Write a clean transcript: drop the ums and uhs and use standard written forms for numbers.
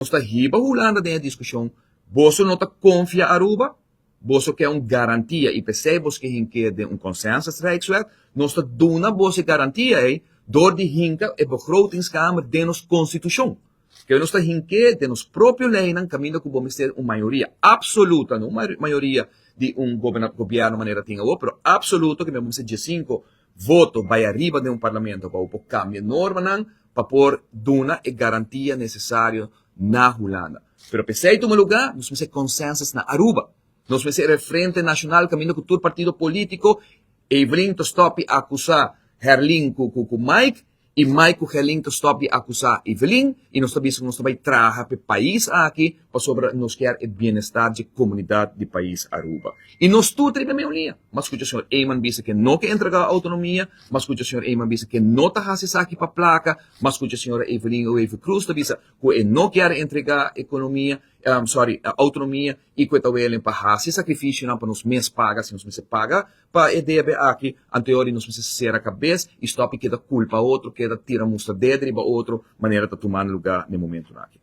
está riba Holanda tem a discussão, você não está confia Aruba, você quer uma garantia, e percebemos que hinke de consensus rijkswet, nós está dando você garantia aí, door die hinke e begrotingskamer de nos constituição. Que nós está hinke de nos próprio lijnen, caminho que vamos ter uma maioria absoluta, não uma maioria de governo maneira tinha o, pero absoluto que vamos ter 15 voto vai arriba de parlamento para o cambio norma para por duna e garantia necessária na Holanda. Pero pensei em um lugar, nós vamos ter consensus na Aruba. Nós vamos ter Frente Nacional, caminho com todo partido político, Evelyn to stop acusar Herlin com Mike, e Mike com Herlin to stop acusar Evelyn, e nós também vai trabalhar para o país aqui, para sobre nós quer o bem-estar de comunidade do país Aruba. E nós tudo temos a mesma linha. Mas escuta o senhor Eyman disse que não quer entregar a autonomia, mas escuta o senhor Eyman disse que não está fazendo aqui para a placa, mas escuta a senhora Evelyn ou Eve Cruz disse que não quer entregar a autonomia, e que talvez para fazer sacrifício para nos mês paga, se nos mês paga, para a ideia aqui, anterior nos mês ser a cabeça, e stop que da culpa outro, que da tira musta dedre, para outro maneira de tomar lugar no momento aqui.